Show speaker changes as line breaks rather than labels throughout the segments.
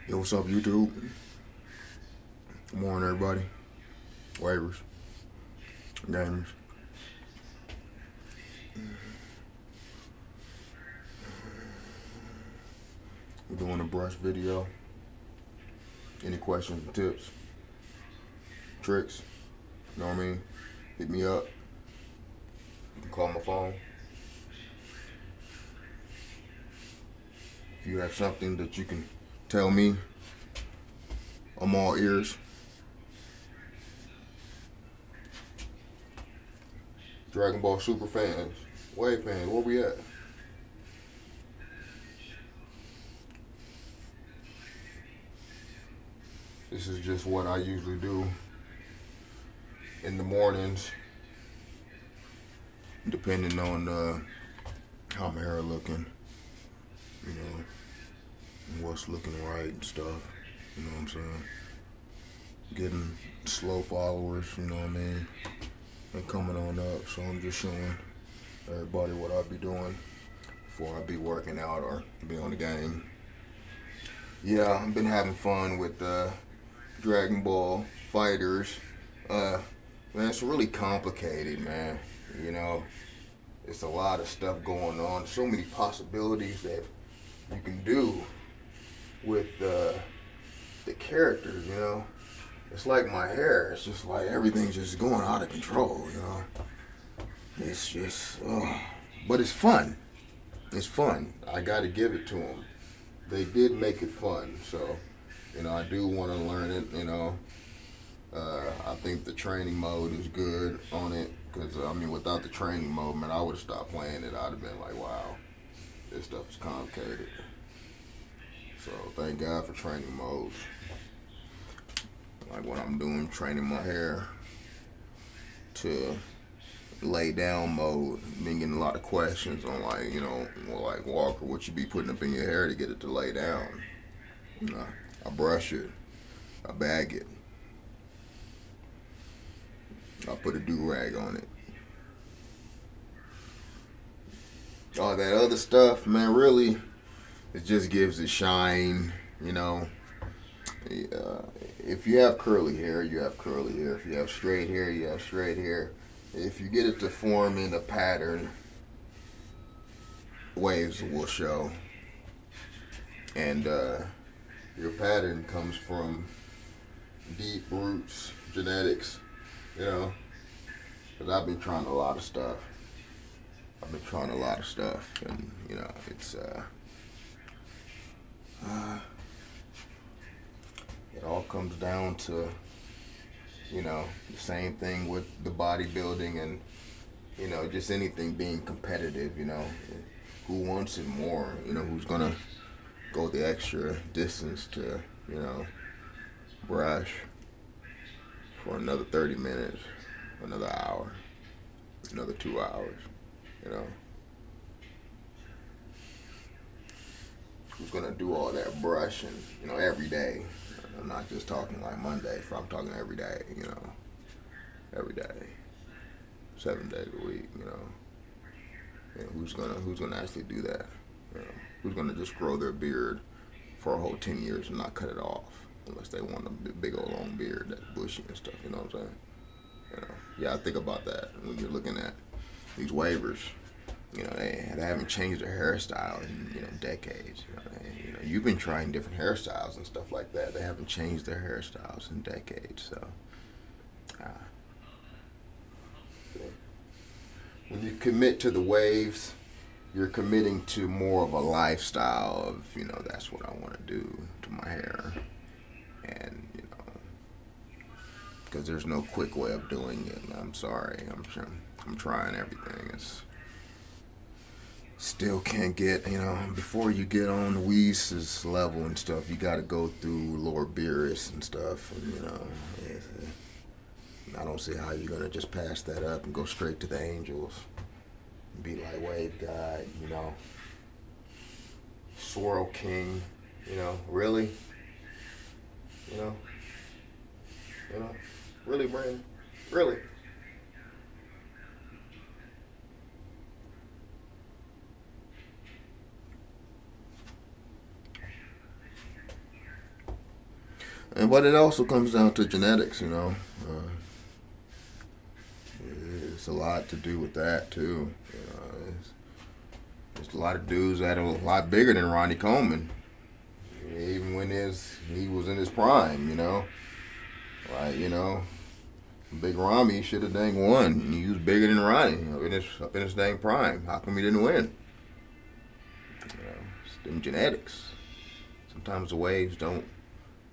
Yo, what's up, YouTube? Good morning, everybody. Waivers, gamers. We're doing a brush video. Any questions, tips, tricks? You know what I mean? Hit me up. You can call my phone. If you have something that you can tell me, I'm all ears. Dragon Ball Super fans, Wave fans, where we at? This is just what I usually do in the mornings, depending on how my hair looking, you know, and what's looking right and stuff. You know what I'm saying? Getting slow followers, you know what I mean? And coming on up, so I'm just showing everybody what I be doing before I be working out or be on the game. Yeah, I've been having fun with Dragon Ball Fighters. Man, it's really complicated, man. You know, it's a lot of stuff going on. So many possibilities that you can do with the characters, you know. It's like my hair. It's just like everything's just going out of control, you know. It's just, but it's fun. It's fun. I got to give it to them. They did make it fun, so, you know, I do want to learn it, you know. I think the training mode is good on it, because, I mean, without the training mode, man, I would have stopped playing it. I'd have been like, wow, this stuff is complicated. So, thank God for training modes. Like what I'm doing, training my hair to lay down mode. Been getting a lot of questions on, like, you know, like, Walker, what you be putting up in your hair to get it to lay down? You know, I brush it, I bag it, I put a do-rag on it. All that other stuff, man, really, it just gives it shine, you know. If you have curly hair, you have curly hair. If you have straight hair, you have straight hair. If you get it to form in a pattern, waves will show. And your pattern comes from deep roots, genetics, you know. Because I've been trying a lot of stuff. And, you know, it's, it all comes down to, you know, the same thing with the bodybuilding and, you know, just anything being competitive, you know. Who wants it more? You know, who's going to go the extra distance to, you know, brush for another 30 minutes, another hour, another 2 hours, you know. Who's going to do all that brushing, you know, every day? I'm not just talking like Monday, I'm talking every day, you know. Every day. 7 days a week, you know. And who's gonna actually do that? You know, who's gonna just grow their beard for a whole 10 years and not cut it off? Unless they want a big old long beard that's bushy and stuff, you know what I'm saying? You know, yeah, I think about that when you're looking at these waivers. You know, they haven't changed their hairstyle in, you know, decades. You know, you've been trying different hairstyles and stuff like that. They haven't changed their hairstyles in decades. So, when you commit to the waves, you're committing to more of a lifestyle of, you know, that's what I want to do to my hair. And, you know, because there's no quick way of doing it. I'm sorry. I'm trying everything. It's still can't get, you know, before you get on the Weese's level and stuff, you got to go through Lord Beerus and stuff. And, you know, I don't see how you're going to just pass that up and go straight to the angels. Be like Wave God, you know. Swirl King, you know, really? You know? Really, Brandon? Really? But it also comes down to genetics, you know. It's a lot to do with that too. There's a lot of dudes that are a lot bigger than Ronnie Coleman, even when he was in his prime, you know. Like, you know, Big Rami should have dang won. He was bigger than Ronnie up in his dang prime. How come he didn't win? It's them genetics. Sometimes the waves don't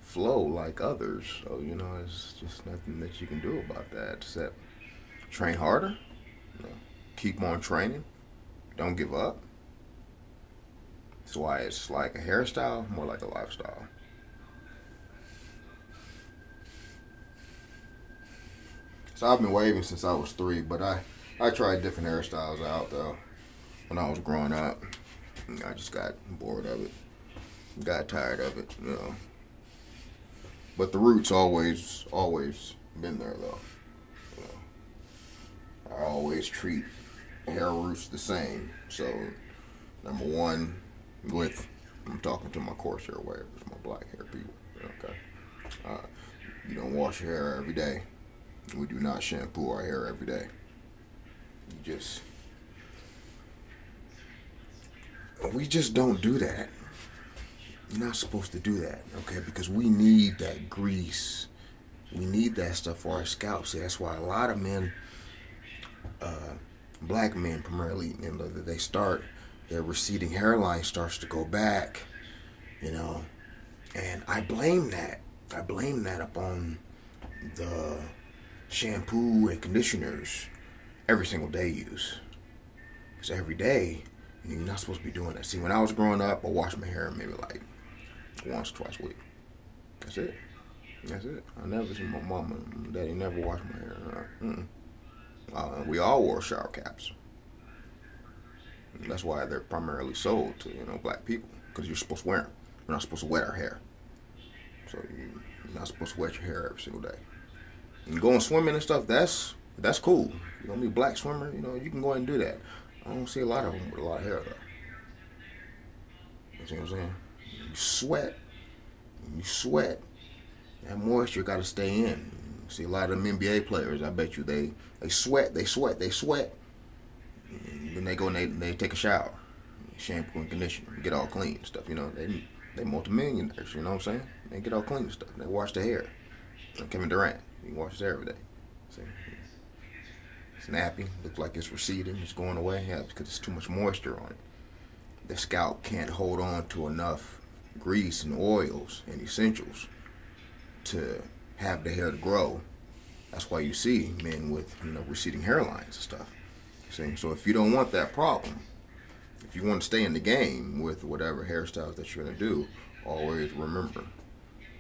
flow like others, so you know it's just nothing that you can do about that except train harder, you know, keep on training, don't give up. That's why it's like a hairstyle, more like a lifestyle. So I've been waving since I was 3, but I tried different hairstyles out though when I was growing up. I just got bored of it, got tired of it, you know. But the roots always been there though. You know, I always treat hair roots the same. So number one, I'm talking to my coarse hair wavers, my black hair people. Okay, you don't wash your hair every day. We do not shampoo our hair every day. We just don't do that. You're not supposed to do that, okay? Because we need that grease. We need that stuff for our scalps. See, that's why a lot of men, black men primarily, you know, their receding hairline starts to go back, you know. And I blame that. I blame that upon the shampoo and conditioners every single day use. Because every day, you're not supposed to be doing that. See, when I was growing up, I washed my hair maybe like once, twice a week. That's it. I never seen my mama and daddy never washed my hair. We all wore shower caps. And that's why they're primarily sold to, you know, black people. Because you're supposed to wear them. We're not supposed to wet our hair. So you're not supposed to wet your hair every single day. And going swimming and stuff, that's cool. If you're going to be a black swimmer, you know, you can go ahead and do that. I don't see a lot of them with a lot of hair, though. You see what I'm saying? You sweat. That moisture got to stay in. You see a lot of them NBA players, I bet you, they sweat. And then they go and they take a shower. Shampoo and conditioner. Get all clean and stuff, you know. They multimillionaires, you know what I'm saying? They get all clean and stuff. They wash their hair. Like Kevin Durant, he washes hair every day. See? It's nappy, looks like it's receding, it's going away. Yeah, because there's too much moisture on it. The scalp can't hold on to enough grease and oils and essentials to have the hair to grow. That's why you see men with, you know, receding hairlines and stuff. See? So if you don't want that problem, if you want to stay in the game with whatever hairstyles that you're going to do, always remember,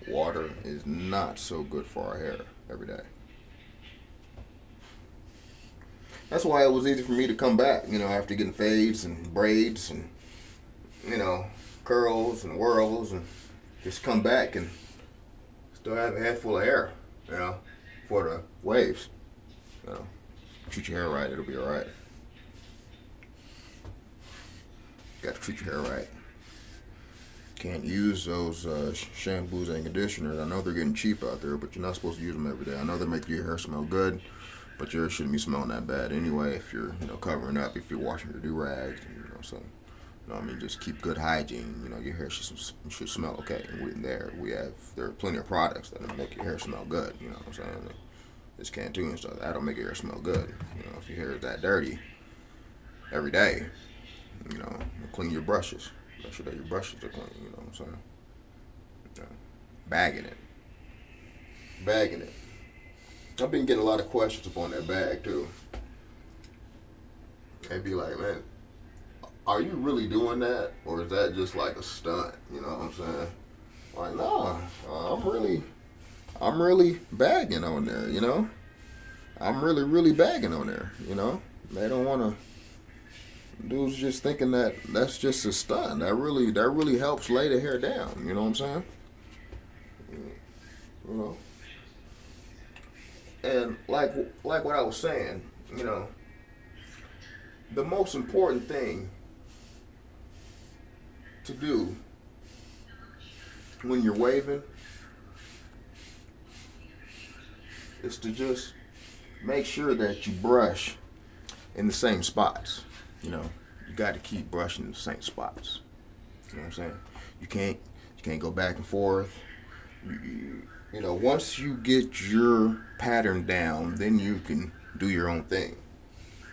water is not so good for our hair every day. That's why it was easy for me to come back, you know, after getting fades and braids and, you know, curls and whirls, and just come back and still have a head full of hair, you know, for the waves. You know, treat your hair right, it'll be all right. Got to treat your hair right. Can't use those shampoos and conditioners. I know they're getting cheap out there, but you're not supposed to use them every day. I know they make your hair smell good, but yours shouldn't be smelling that bad anyway. If you're, you know, covering up, if you're washing your do-rags, you know, so, you know, I mean, just keep good hygiene. You know, your hair should smell okay. And there are plenty of products that make your hair smell good. You know what I'm saying? This Cantu and stuff, that'll make your hair smell good. You know, if your hair is that dirty every day, you know, clean your brushes. Make sure that your brushes are clean. You know what I'm saying? You know, bagging it. I've been getting a lot of questions upon that bag too. They'd be like, man, are you really doing that, or is that just like a stunt? You know what I'm saying? Like, no, I'm really bagging on there. You know, I'm really bagging on there. You know, they don't want to. Dudes just thinking that that's just a stunt. That really helps lay the hair down. You know what I'm saying? You know. And like what I was saying, you know, the most important thing to do when you're waving is to just make sure that you brush in the same spots. You know, you got to keep brushing the same spots. You know what I'm saying? You can't go back and forth. You know, once you get your pattern down, then you can do your own thing.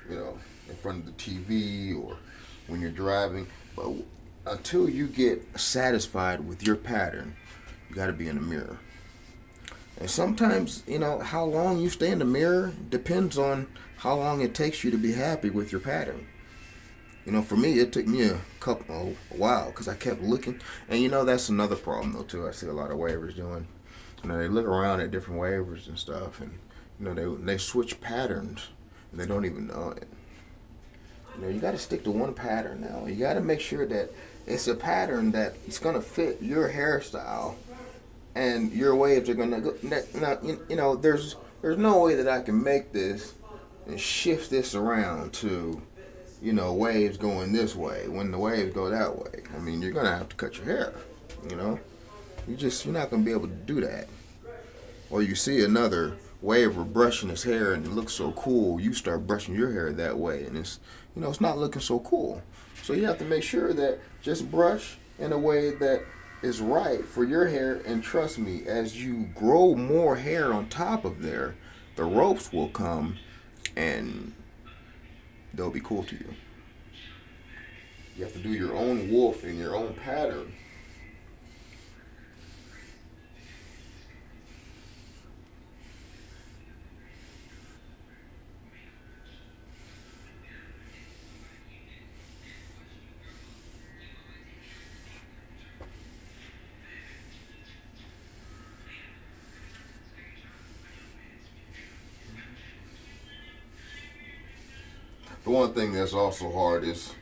You know, in front of the TV or when you're driving. But until you get satisfied with your pattern, you got to be in the mirror. And sometimes, you know, how long you stay in the mirror depends on how long it takes you to be happy with your pattern. You know, for me, it took me a while because I kept looking. And, you know, that's another problem, though, too. I see a lot of wavers doing. You know, they look around at different wavers and stuff. And, you know, they switch patterns. And they don't even know it. You know, you got to stick to one pattern now. You got to make sure that it's a pattern that it's going to fit your hairstyle. And your waves are going to go. Now, you know, there's no way that I can make this and shift this around to, you know, waves going this way when the waves go that way. I mean, you're going to have to cut your hair, you know. You're not going to be able to do that. Or you see another waver brushing his hair and it looks so cool, you start brushing your hair that way and it's, you know, it's not looking so cool. So you have to make sure that just brush in a way that is right for your hair, and trust me, as you grow more hair on top of there, the ropes will come and they'll be cool to you. You have to do your own wolf in your own pattern. The one thing that's also hard is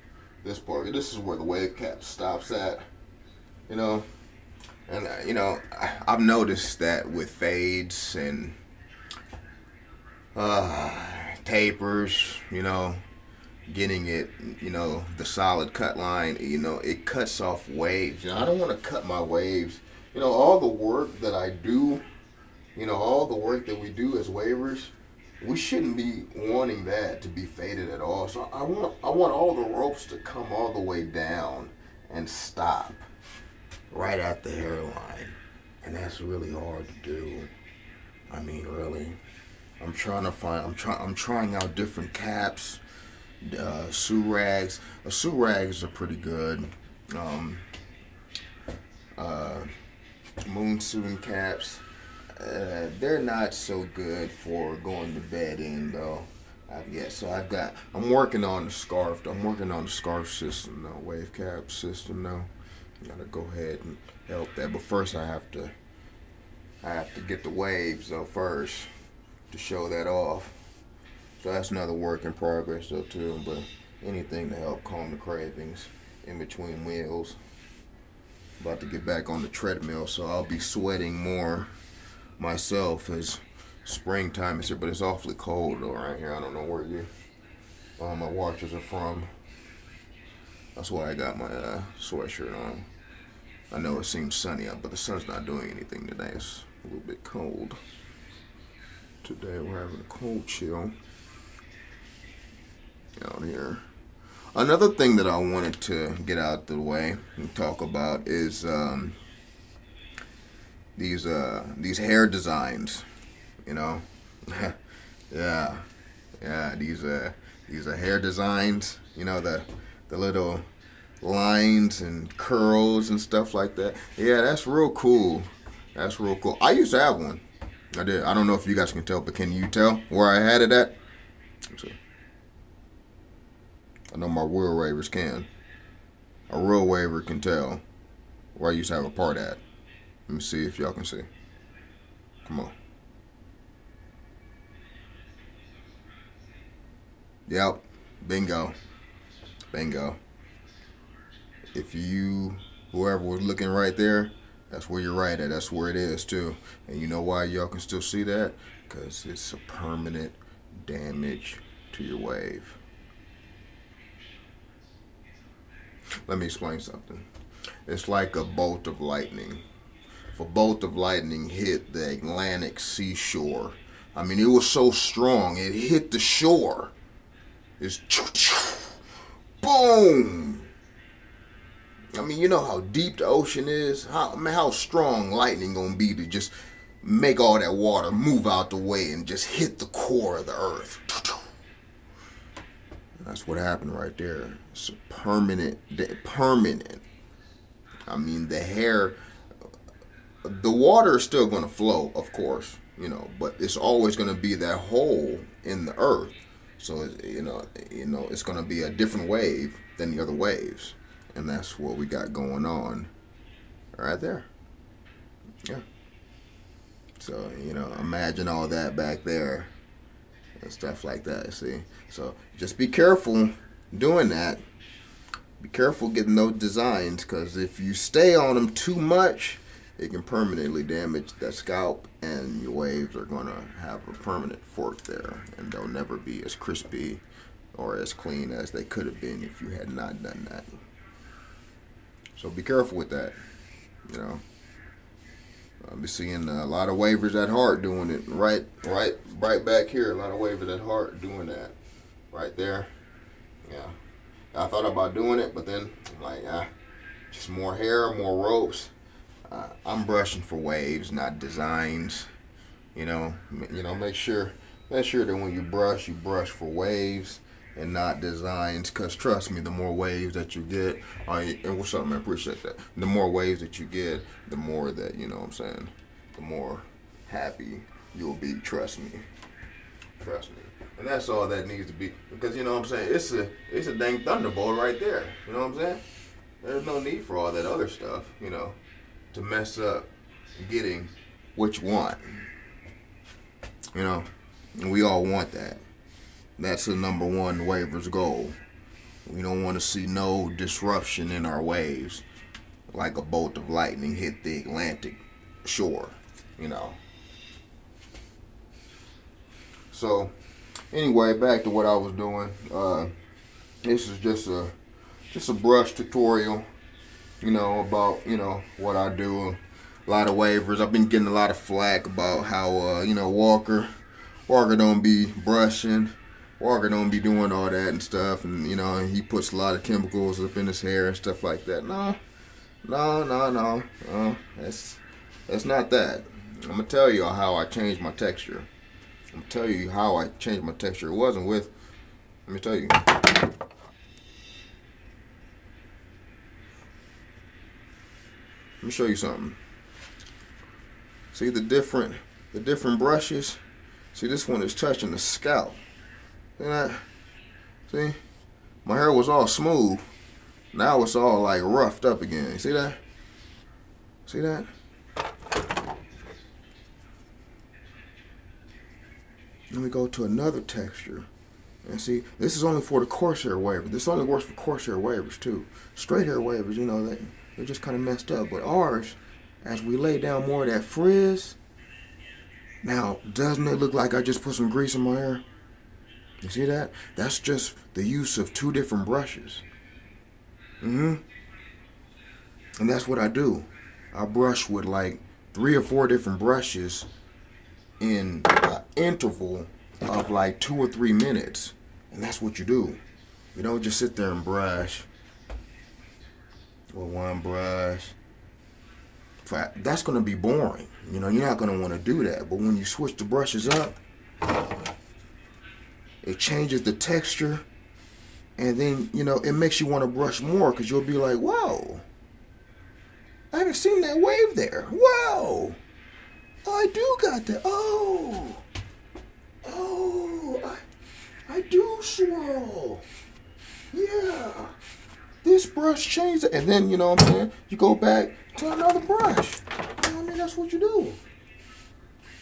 this part. This is where the wave cap stops at, you know. And you know, I've noticed that with fades and tapers, you know, getting it, you know, the solid cut line, you know, it cuts off waves. You know, I don't want to cut my waves. You know, all the work that I do, you know, all the work that we do as wavers, we shouldn't be wanting that to be faded at all. So I want all the ropes to come all the way down and stop right at the hairline. And that's really hard to do. I mean, really. I'm trying out different caps, Surags. Surags are pretty good. Monsoon caps. They're not so good for going to bed in though. I'm working on the scarf. I'm working on the scarf system now, wave cap system now. Gotta go ahead and help that. But first I have to get the waves though first to show that off. So that's another work in progress though too. But anything to help calm the cravings in between meals. About to get back on the treadmill, so I'll be sweating more myself as springtime is here, but it's awfully cold though right here. I don't know where my watches are from. That's why I got my sweatshirt on. I know it seems sunny out, but the sun's not doing anything today. It's a little bit cold. Today we're having a cold chill out here. Another thing that I wanted to get out the way and talk about is these hair designs, you know. yeah, these are hair designs, you know, the little lines and curls and stuff like that. Yeah, that's real cool. That's real cool. I used to have one. I did. I don't know if you guys can tell, but can you tell where I had it at? Let's see. I know my real wavers can. A real waver can tell where I used to have a part at. Let me see if y'all can see. Come on. Yep. Bingo. Bingo. If whoever was looking right there, that's where you're right at. That's where it is too. And you know why y'all can still see that? Because it's a permanent damage to your wave. Let me explain something. It's like a bolt of lightning. If a bolt of lightning hit the Atlantic seashore, I mean, it was so strong. It hit the shore. It's boom. I mean, you know how deep the ocean is? How strong lightning gonna be to just make all that water move out the way and just hit the core of the earth. That's what happened right there. It's a permanent. I mean, the water is still going to flow, of course, but it's always going to be that hole in the earth. So, it's going to be a different wave than the other waves. And that's what we got going on right there. Yeah. So, imagine all that back there and stuff like that, see? So, just be careful doing that. Be careful getting those designs, because if you stay on them too much, it can permanently damage that scalp, and your waves are going to have a permanent fork there, and they'll never be as crispy or as clean as they could have been if you had not done that. So be careful with that, I'll be seeing a lot of wavers at heart doing it right back here. A lot of wavers at heart doing that right there. Yeah, I thought about doing it, but then I'm like, just more hair, more ropes. I'm brushing for waves, not designs. Make sure that when you brush for waves and not designs. Because trust me, the more waves that you get, and what's up, man? Appreciate that. The more waves that you get, the more that, the more happy you'll be. Trust me. And that's all that needs to be. Because, it's a dang thunderbolt right there. You know what I'm saying? There's no need for all that other stuff, to mess up getting what you want. And we all want that. That's the number one waver's goal. We don't want to see no disruption in our waves, like a bolt of lightning hit the Atlantic shore, So, anyway, back to what I was doing. This is just a brush tutorial, about what I do. A lot of wavers. I've been getting a lot of flack about how Walker don't be brushing. Walker don't be doing all that and stuff, and he puts a lot of chemicals up in his hair and stuff like that. No. That's not that. I'm gonna tell you how I changed my texture. I'm gonna tell you how I changed my texture. It wasn't with. Let me tell you. Let me show you something. See the different brushes. See, this one is touching the scalp. See that? See? My hair was all smooth. Now it's all like roughed up again. See that? See that? Let me go to another texture. And see, this is only for the coarse hair waver. This only works for coarse hair wavers too. Straight hair wavers, they're just kind of messed up. But ours, as we lay down more of that frizz, now, doesn't it look like I just put some grease in my hair? You see that? That's just the use of 2 different brushes. And that's what I do. I brush with like 3 or 4 different brushes in an interval of like 2 or 3 minutes. And that's what you do. You don't just sit there and brush with one brush. That's going to be boring. You're not going to want to do that. But when you switch the brushes up, it changes the texture. And then, it makes you want to brush more, because you'll be like, whoa, I haven't seen that wave there. Whoa, I do got that. I do swirl. Yeah. This brush changed it. And then, you go back to another brush. That's what you do.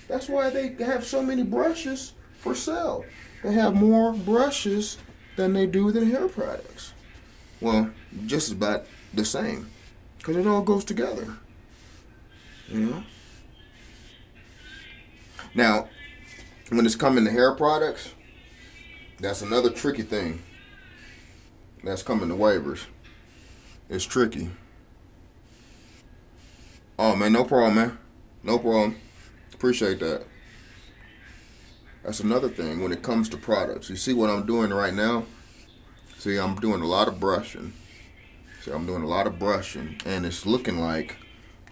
That's why they have so many brushes for sale. They have more brushes than they do than hair products. Well, just about the same, because it all goes together. Now, when it's coming to hair products, that's another tricky thing. That's coming to wavers. It's tricky. Oh, man, no problem, man. No problem. Appreciate that. That's another thing when it comes to products. You see what I'm doing right now? See, I'm doing a lot of brushing. See, I'm doing a lot of brushing, and it's looking like,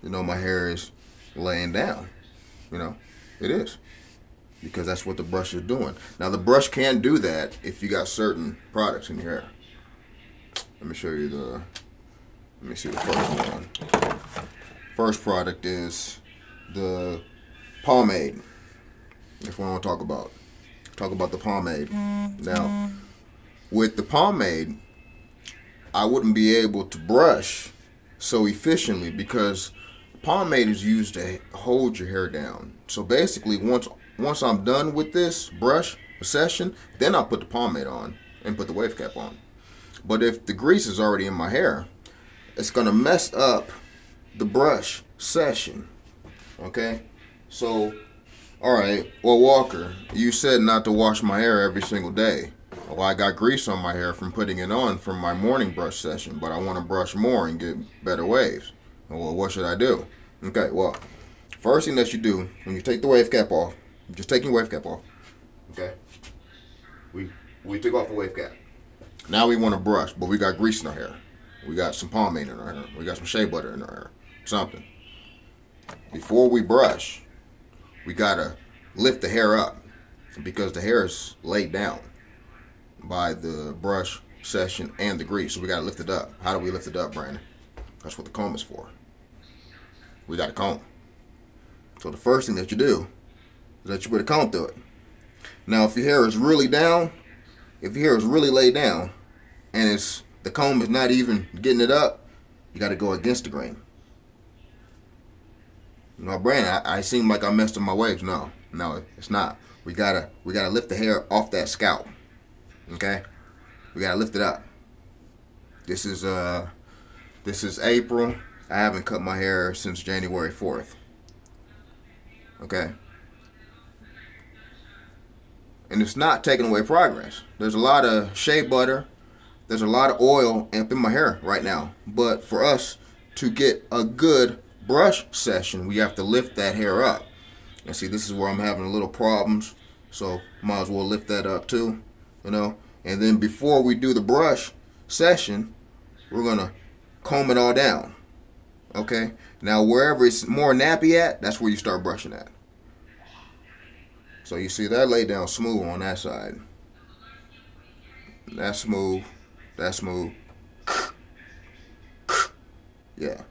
my hair is laying down. It is. Because that's what the brush is doing. Now, the brush can do that if you got certain products in your hair. Let me show you let me see the first one. First product is the pomade. That's what I want to talk about. Talk about the pomade. Now, with the pomade, I wouldn't be able to brush so efficiently because pomade is used to hold your hair down. So basically, once I'm done with this brush session, then I'll put the pomade on and put the wave cap on. But if the grease is already in my hair, it's going to mess up the brush session. Okay? So, alright, well, Walker, you said not to wash my hair every single day. Well, I got grease on my hair from putting it on from my morning brush session, but I want to brush more and get better waves. Well, what should I do? Okay, well, first thing that you do when you take the wave cap off, just taking the wave cap off. Okay? We took off the wave cap. Now we want to brush, but we got grease in our hair. We got some pomade in our hair. We got some shea butter in our hair. Something. Before we brush, we got to lift the hair up because the hair is laid down by the brush session and the grease. So we got to lift it up. How do we lift it up, Brandon? That's what the comb is for. We got a comb. So the first thing that you do is that you put a comb through it. Now, if your hair is really down, if your hair is really laid down, and the comb is not even getting it up, you got to go against the grain. No, Brandon, I seem like I messed up my waves. No, it's not. We gotta lift the hair off that scalp. Okay, we gotta lift it up. This is April. I haven't cut my hair since January 4th. Okay. And it's not taking away progress. There's a lot of shea butter. There's a lot of oil up in my hair right now. But for us to get a good brush session, we have to lift that hair up. And see, this is where I'm having a little problems. So might as well lift that up too, And then before we do the brush session, we're going to comb it all down. Okay? Now, wherever it's more nappy at, that's where you start brushing at. So you see that laid down smooth on that side. That's smooth. That's smooth. Yeah.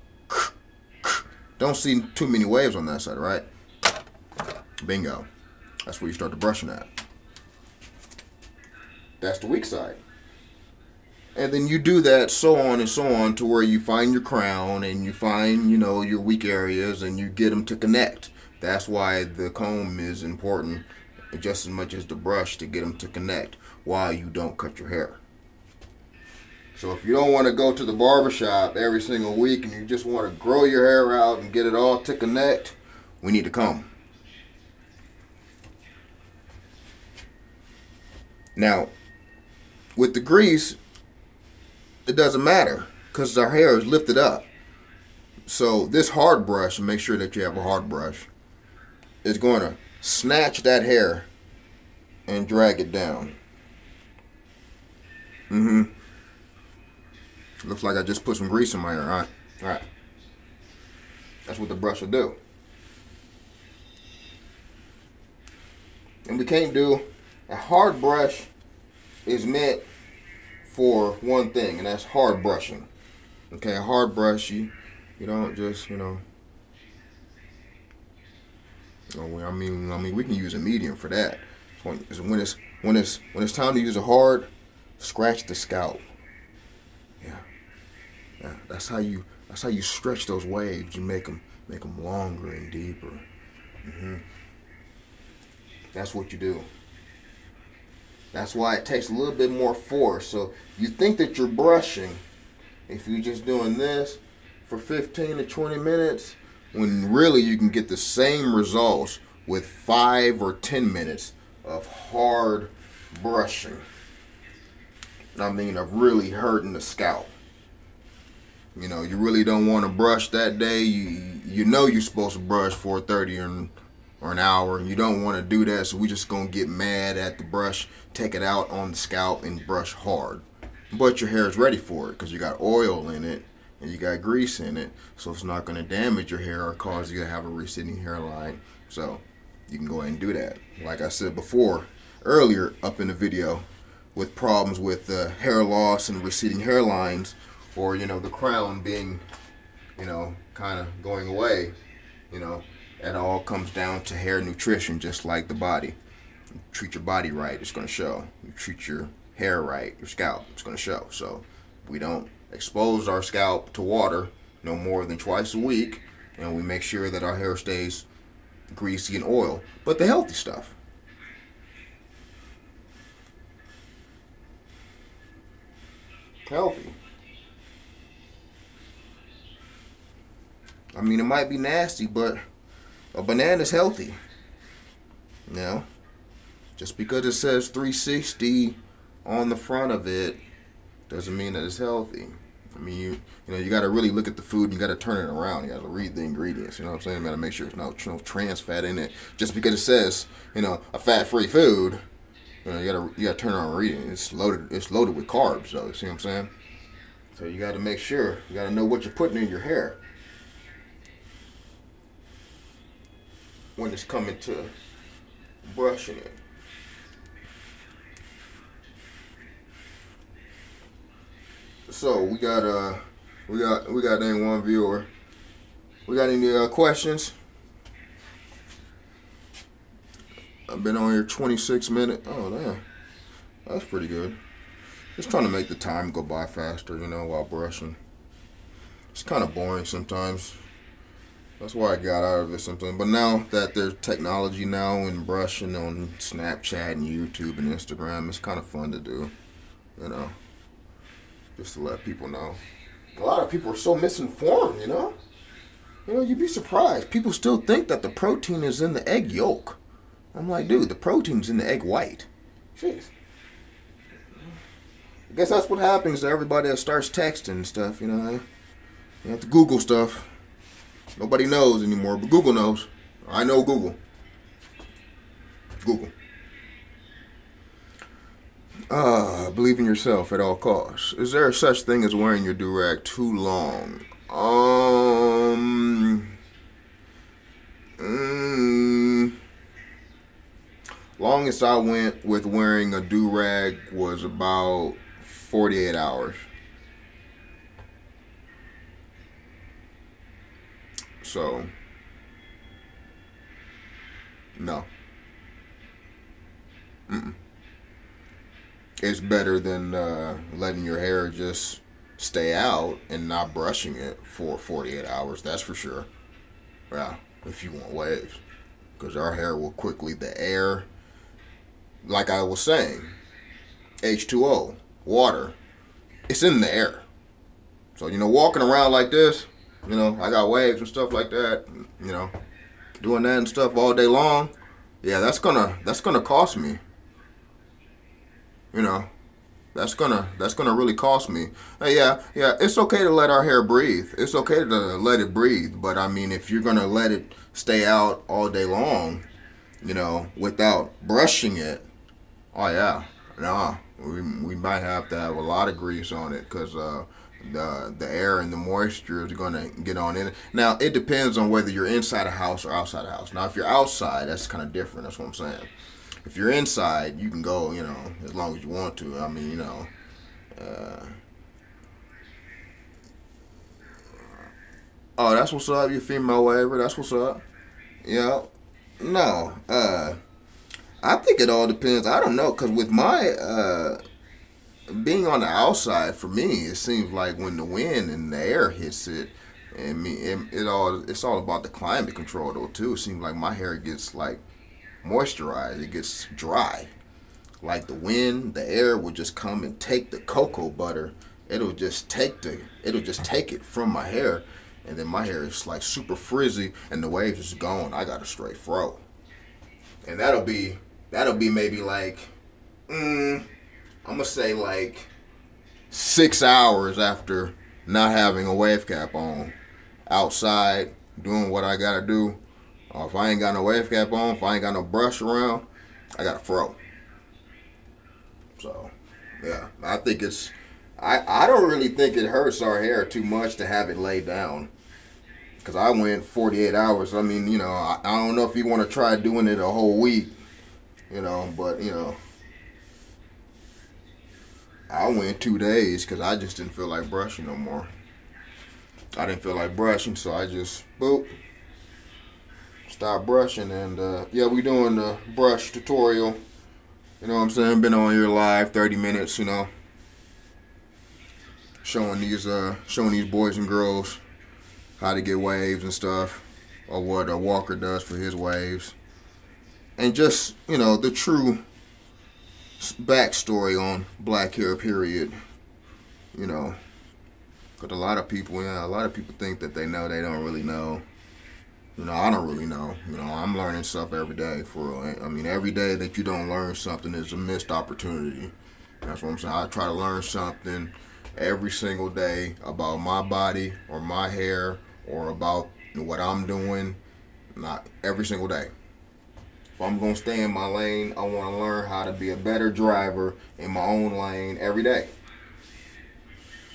Don't see too many waves on that side, right? Bingo. That's where you start the brushing at. That's the weak side. And then you do that so on and so on to where you find your crown and you find, your weak areas and you get them to connect. That's why the comb is important just as much as the brush to get them to connect while you don't cut your hair. So if you don't want to go to the barbershop every single week and you just want to grow your hair out and get it all to connect, we need to comb. Now, with the grease, it doesn't matter because our hair is lifted up. So this hard brush, and make sure that you have a hard brush, is going to snatch that hair and drag it down. Looks like I just put some grease in my hair, all right. That's what the brush will do. And we can't do, a hard brush is meant for one thing, and that's hard brushing. Okay, a hard brush, you don't just, I mean, we can use a medium for that. When it's time to use a hard, scratch the scalp. Yeah, that's how you stretch those waves. You make them longer and deeper. That's what you do. That's why it takes a little bit more force. So you think that you're brushing if you're just doing this for 15 to 20 minutes, when really you can get the same results with 5 or 10 minutes of hard brushing. Of really hurting the scalp. You really don't want to brush that day. You know you're supposed to brush 4:30 or an hour. You don't want to do that, so we just gonna get mad at the brush, take it out on the scalp, and brush hard. But your hair is ready for it because you got oil in it and you got grease in it, so it's not going to damage your hair or cause you to have a receding hairline. So you can go ahead and do that. Like I said before, earlier up in the video, with problems with hair loss and receding hairlines, or the crown being, kind of going away, it all comes down to hair nutrition, just like the body. You treat your body right, it's going to show. You treat your hair right, your scalp, it's going to show. So we don't expose our scalp to water no more than twice a week, and we make sure that our hair stays greasy and oil, but the healthy stuff. Healthy. I mean, it might be nasty, but a banana's healthy. Just because it says 360 on the front of it doesn't mean that it's healthy. I mean, you got to really look at the food. You got to turn it around. You got to read the ingredients. You know what I'm saying? You got to make sure there's no trans fat in it. Just because it says, a fat-free food, you got to turn around and read it. It's loaded with carbs, though. You see what I'm saying? So you got to make sure. You got to know what you're putting in your hair when it's coming to brushing it. So we got one viewer. We got any questions? I've been on here 26 minutes. Oh damn, that's pretty good. Just trying to make the time go by faster, while brushing. It's kind of boring sometimes. That's why I got out of it sometimes. But now that there's technology now in brushing on Snapchat and YouTube and Instagram, it's kind of fun to do, just to let people know. A lot of people are so misinformed, you'd be surprised. People still think that the protein is in the egg yolk. I'm like, dude, the protein's in the egg white. Jeez. I guess that's what happens to everybody that starts texting and stuff, You have to Google stuff. Nobody knows anymore, but Google knows. I know Google. Google. Believe in yourself at all costs. Is there such thing as wearing your do-rag too long? Longest I went with wearing a do-rag was about 48 hours. So, no. It's better than letting your hair just stay out and not brushing it for 48 hours, that's for sure. Yeah, if you want waves. Because our hair will quickly, the air, like I was saying, H2O, water, it's in the air. So, walking around like this, I got waves and stuff like that, doing that and stuff all day long, yeah, that's gonna cost me. That's gonna really cost me. Yeah, it's okay to let our hair breathe. It's okay to let it breathe, but I mean, if you're gonna let it stay out all day long, without brushing it, oh yeah, nah, we might have to have a lot of grease on it because the air and the moisture is gonna get on in it. Now it depends on whether you're inside a house or outside a house. Now if you're outside, that's kind of different. That's what I'm saying. If you're inside, you can go, as long as you want to. I mean, oh, that's what's up, you female waver. That's what's up. Yeah. No. I think it all depends. I don't know, because with my being on the outside, for me, it seems like when the wind and the air hits it, it's all about the climate control though too. It seems like my hair gets like moisturized, it gets dry. Like the wind, the air will just come and take the cocoa butter. It'll just take it from my hair, and then my hair is like super frizzy, and the waves is gone. I got a straight fro, and that'll be maybe like, I'm gonna say like 6 hours after not having a wave cap on, outside doing what I gotta do. Or if I ain't got no wave cap on, if I ain't got no brush around, I got a fro. So, yeah, I think it's, I don't really think it hurts our hair too much to have it laid down. Because I went 48 hours. I mean, you know, I don't know if you want to try doing it a whole week, you know, but, you know, I went 2 days because I just didn't feel like brushing no more. I didn't feel like brushing, so I just, boop, stopped brushing. And, yeah, we doing the brush tutorial. You know what I'm saying? Been on here live 30 minutes, you know, showing these boys and girls how to get waves and stuff, or what a walker does for his waves, and just, you know, the true backstory on black hair, period. You know, because a lot of people think that they know, they don't really know. You know, I don't really know. You know, I'm learning stuff every day, for real. I mean, every day that you don't learn something is a missed opportunity. That's what I'm saying. I try to learn something every single day about my body or my hair or about what I'm doing. Not every single day. If I'm going to stay in my lane, I want to learn how to be a better driver in my own lane every day.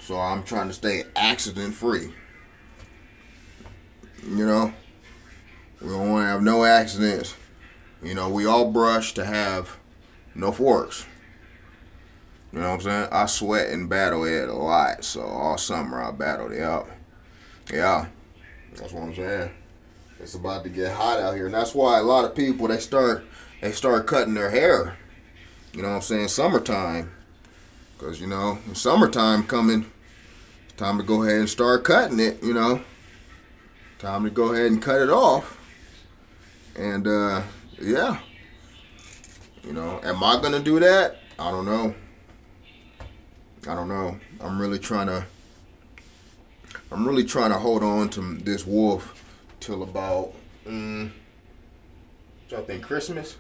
So I'm trying to stay accident free. You know? We don't want to have no accidents. You know, we all brush to have no forks. You know what I'm saying? I sweat and battle it a lot. So all summer I battled it out. Yeah. That's what I'm saying. It's about to get hot out here. And that's why a lot of people, they start cutting their hair. You know what I'm saying? Summertime. Because, you know, summertime coming, it's time to go ahead and start cutting it, you know. Time to go ahead and cut it off. And, yeah. You know, am I going to do that? I don't know. I'm really trying to hold on to this wolf till about, y'all think Christmas?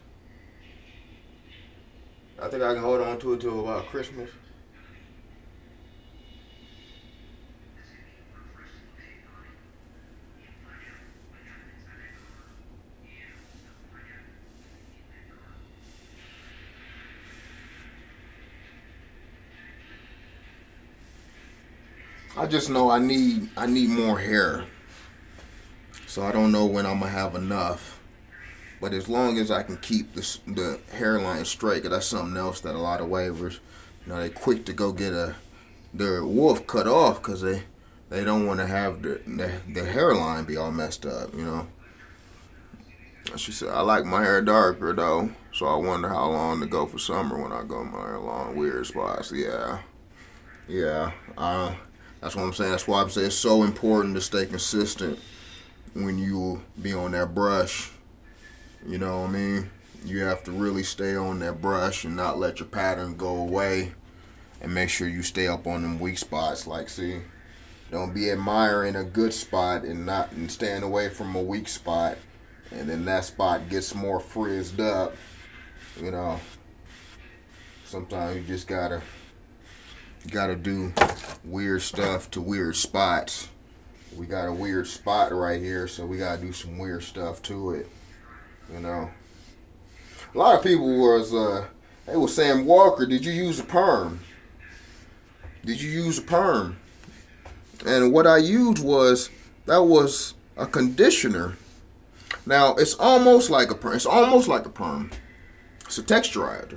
I think I can hold on to it till about Christmas. I just know I need more hair. So I don't know when I'm gonna have enough. But as long as I can keep the hairline straight, 'cause that's something else that a lot of wavers, you know, they quick to go get their wolf cut off because they don't want to have the hairline be all messed up, you know. She said, I like my hair darker though, so I wonder how long to go for summer when I go my hair long. Weird spots, yeah. That's what I'm saying. That's why I'm saying it's so important to stay consistent when you be on that brush. You know what I mean? You have to really stay on that brush and not let your pattern go away, and make sure you stay up on them weak spots. Like, see, don't be admiring a good spot and staying away from a weak spot, and then that spot gets more frizzed up. You know, sometimes you just gotta do weird stuff to weird spots. We got a weird spot right here, so we gotta do some weird stuff to it. You know, a lot of people they were saying, Walker, did you use a perm? Did you use a perm? And what I used was a conditioner. Now it's almost like a perm. It's almost like a perm. It's a texturizer.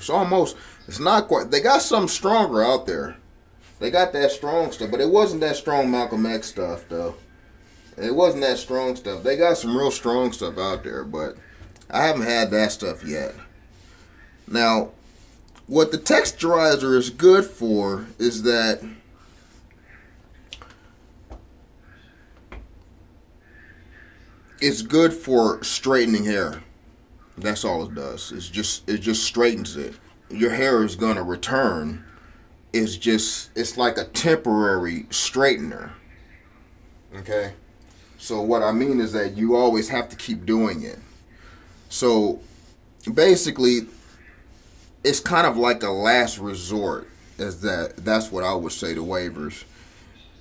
It's not quite. They got something stronger out there. They got that strong stuff, but it wasn't that strong Malcolm X stuff though. It wasn't that strong stuff. They got some real strong stuff out there, but I haven't had that stuff yet. Now, what the texturizer is good for is that it's good for straightening hair. That's all it does. It just straightens it. Your hair is gonna return. It's like a temporary straightener. Okay? So what I mean is that you always have to keep doing it. So basically, it's kind of like a last resort. That's what I would say to wavers.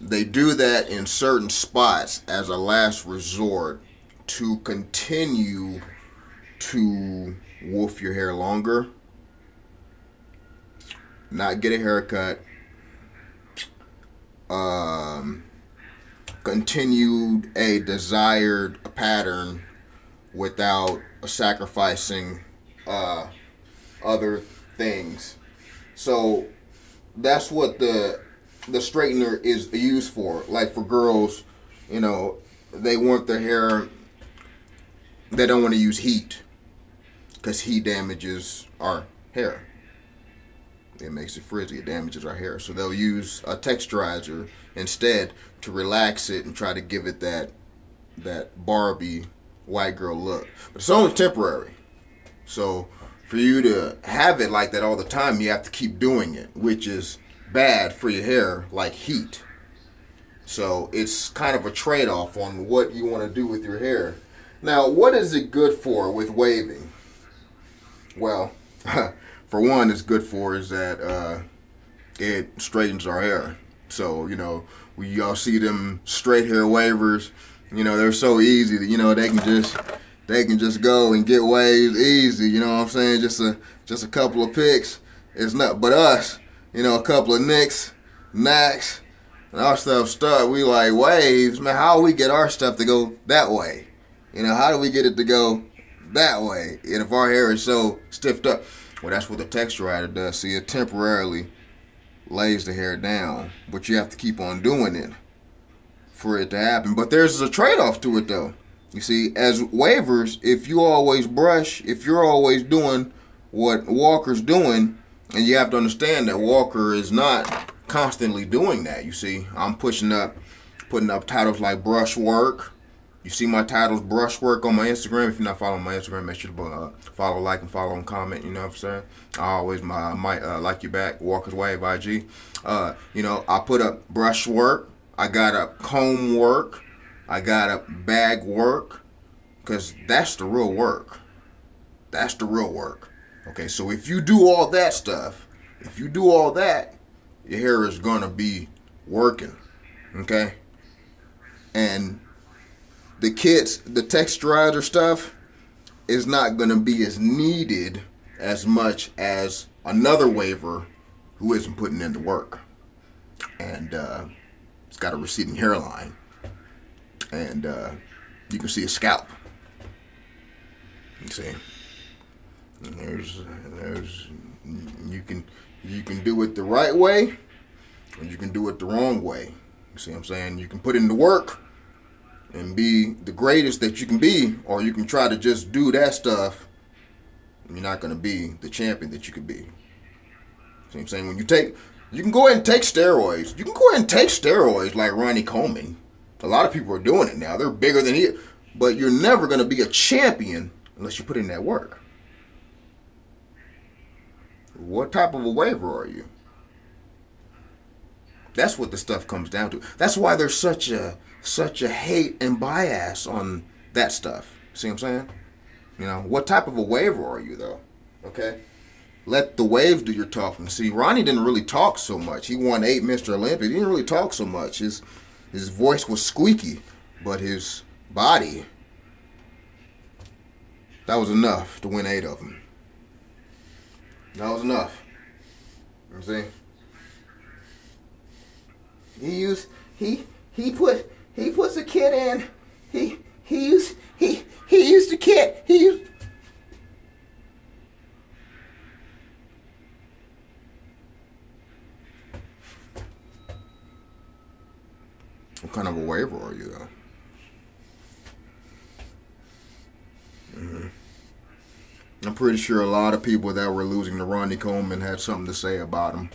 They do that in certain spots as a last resort to continue to wolf your hair longer, not get a haircut, continue a desired pattern without sacrificing other things. So that's what the straightener is used for. Like for girls, you know, they want their hair, they don't want to use heat because heat damages our hair. It makes it frizzy. It damages our hair. So they'll use a texturizer instead to relax it and try to give it that Barbie white girl look. But it's only temporary. So for you to have it like that all the time, you have to keep doing it, which is bad for your hair, like heat. So it's kind of a trade-off on what you want to do with your hair. Now, what is it good for with waving? Well, for one, it's good for is that it straightens our hair. So, you know, we y'all see them straight hair wavers, you know, they're so easy that, you know, they can just go and get waves easy, you know what I'm saying? Just a couple of picks. It's not, but us, you know, a couple of nicks, knacks, and our stuff stuck. We like waves, man. How do we get our stuff to go that way? You know, how do we get it to go that way? And if our hair is so stiffed up, well, that's what the texturizer does. See, it temporarily lays the hair down, but you have to keep on doing it for it to happen. But there's a trade-off to it, though. You see, as wavers, if you always brush, if you're always doing what Walker's doing, and you have to understand that Walker is not constantly doing that. You see, I'm putting up titles like brush work. You see my titles, brush work, on my Instagram. If you're not following my Instagram, make sure to follow, like, and follow and comment. You know what I'm saying? I always might like you back. Walker's Wave IG. You know, I put up brush work. I got up comb work. I got up bag work, because that's the real work. That's the real work. Okay, so if you do all that stuff, if you do all that, your hair is gonna be working. Okay, and the texturizer stuff is not going to be as needed as much as another waver who isn't putting in the work. And it's got a receding hairline. And you can see a scalp. You see? And there's you can do it the right way, or you can do it the wrong way. You see what I'm saying? You can put in the work and be the greatest that you can be, or you can try to just do that stuff, and you're not going to be the champion that you could be. See what I'm saying? You can go ahead and take steroids. You can go ahead and take steroids like Ronnie Coleman. A lot of people are doing it now. They're bigger than he is. But you're never going to be a champion unless you put in that work. What type of a waver are you? That's what the stuff comes down to. That's why there's such a hate and bias on that stuff. See what I'm saying? You know, what type of a waver are you, though? Okay? Let the waves do your talking. See, Ronnie didn't really talk so much. He won 8 Mr. Olympia. He didn't really talk so much. His voice was squeaky, but his body, that was enough to win 8 of them. That was enough. You know what I'm saying? He puts a kit in. He used the kit. What kind of a waver are you, though? I'm pretty sure a lot of people that were losing to Ronnie Coleman had something to say about him.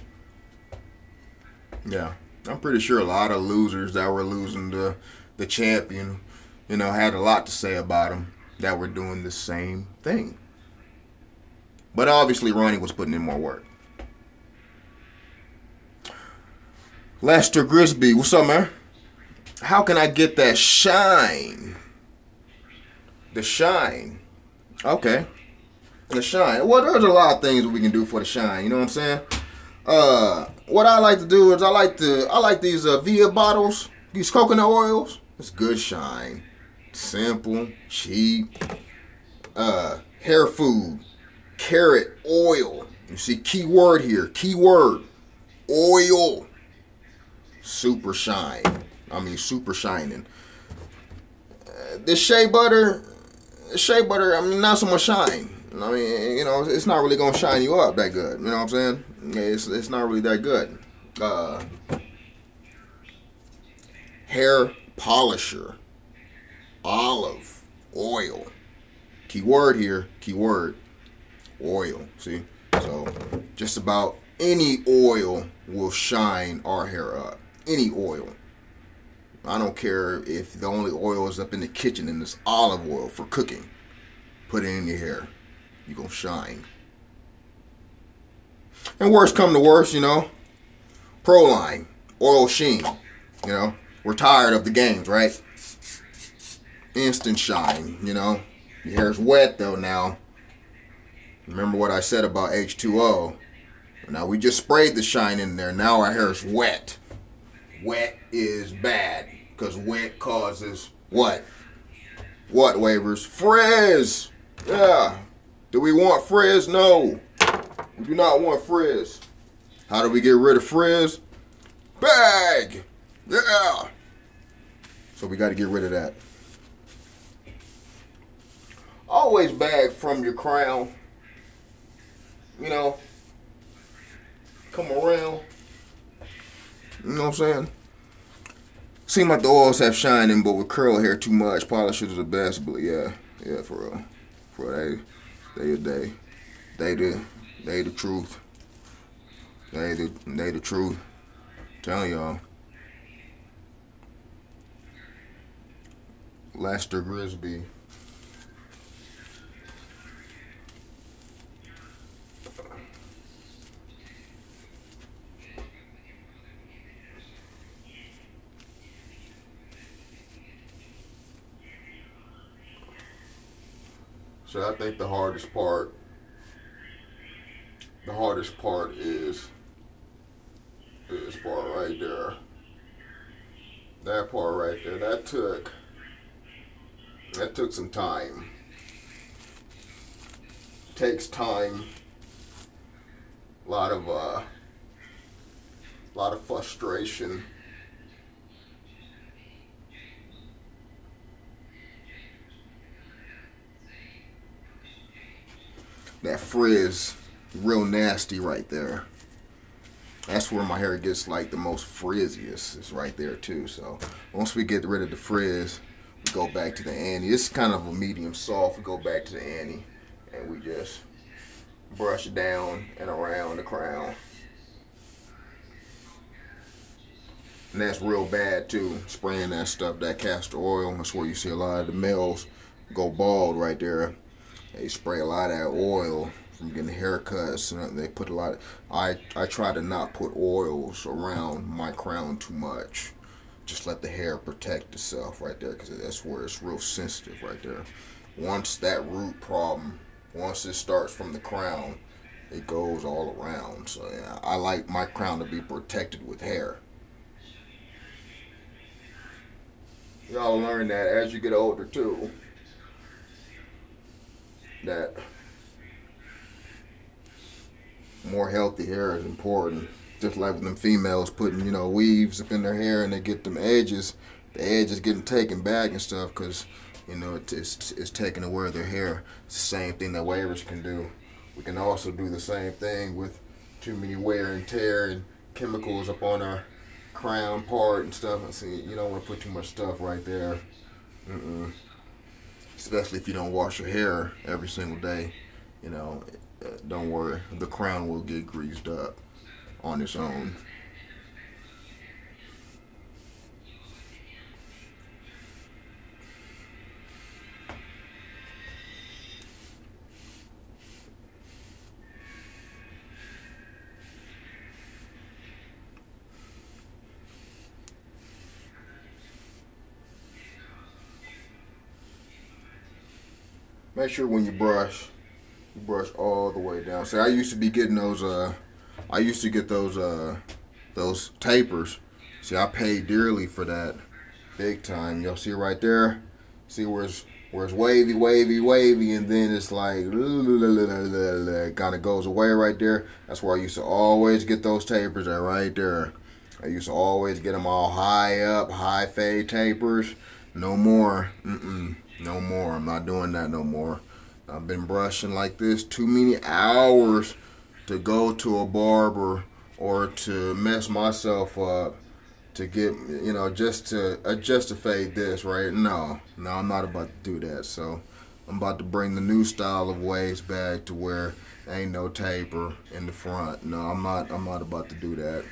Yeah. I'm pretty sure a lot of losers that were losing to the champion, you know, had a lot to say about him that were doing the same thing. But obviously Ronnie was putting in more work. Lester Grisby, what's up, man? How can I get that shine? The shine. Okay. The shine. Well, there's a lot of things we can do for the shine. You know what I'm saying? What I like to do is I like these Via bottles, these coconut oils. It's good shine. Simple, cheap. Hair food, carrot oil. You see, keyword here, keyword, oil. Super shine. I mean, super shining. This shea butter, I mean, not so much shine. I mean, you know, it's not really gonna shine you up that good. You know what I'm saying? It's not really that good. Hair polisher, olive oil. Keyword here, keyword, oil. See? So, just about any oil will shine our hair up. Any oil. I don't care if the only oil is up in the kitchen and it's olive oil for cooking. Put it in your hair. You're going to shine. And worst come to worst, you know, Proline, Oil Sheen. You know, we're tired of the games, right? Instant shine, you know. Your hair's wet though now. Remember what I said about H2O. Now we just sprayed the shine in there. Now our hair's wet. Wet is bad. Because wet causes what? What, Wavers? Frizz! Yeah. Do we want frizz? No. We do not want frizz. How do we get rid of frizz? Bag! Yeah. So we got to get rid of that. Always bag from your crown. You know. Come around. You know what I'm saying? Seem like the oils have shining, but with curl hair too much, polishers are the best. But yeah, for real. For they the truth. They the truth. I'm telling y'all. Lester Grisby. So I think the hardest part is this part right there. That part right there. That took some time. Takes time. A lot of frustration. That frizz, real nasty right there. That's where my hair gets like the most frizziest. It's right there too. So once we get rid of the frizz, we go back to the Annie. It's kind of a medium soft. We go back to the Annie and we just brush down and around the crown. And that's real bad too. Spraying that stuff, that castor oil. That's where you see a lot of the males go bald right there. They spray a lot of that oil from getting haircuts, and they put a lot of, I try to not put oils around my crown too much. Just let the hair protect itself right there, because that's where it's real sensitive right there. Once that root problem, once it starts from the crown, it goes all around. So yeah, I like my crown to be protected with hair. Y'all learn that as you get older too. That more healthy hair is important. Just like with them females putting, you know, weaves up in their hair and they get them edges. The edges getting taken back and stuff because, you know, it's taking away their hair. It's the same thing that wavers can do. We can also do the same thing with too many wear and tear and chemicals up on our crown part and stuff. I see, you don't want to put too much stuff right there. Especially if you don't wash your hair every single day, you know, don't worry, the crown will get greased up on its own. Make sure when you brush all the way down. See, I used to be getting those. I used to get those tapers. See, I paid dearly for that, big time. Y'all see right there? See where it's wavy, wavy, wavy, and then it's like it kind of goes away right there. That's where I used to always get those tapers at right there. I used to always get them all high up, high fade tapers. No more. No more. I'm not doing that no more. I've been brushing like this too many hours to go to a barber or to mess myself up to get, just to fade this, right? No, I'm not about to do that. So I'm about to bring the new style of waves back to where ain't no taper in the front. No, I'm not about to do that.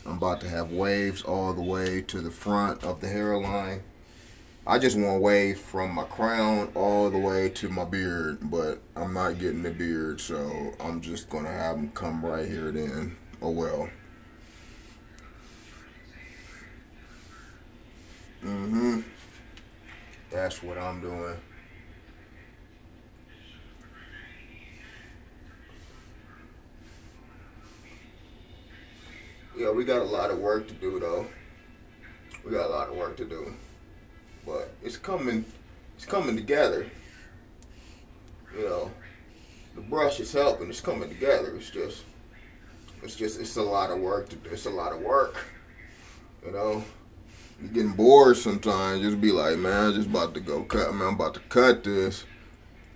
I'm about to have waves all the way to the front of the hairline. I just want wave from my crown all the way to my beard, but I'm not getting the beard, so I'm just gonna have them come right here then. Oh well. That's what I'm doing. Yeah, we got a lot of work to do though. We got a lot of work to do. But it's coming together. The brush is helping, it's coming together. It's a lot of work to do. It's a lot of work. You're getting bored sometimes. Just be like, man, I'm just about to go cut. Man, I'm about to cut this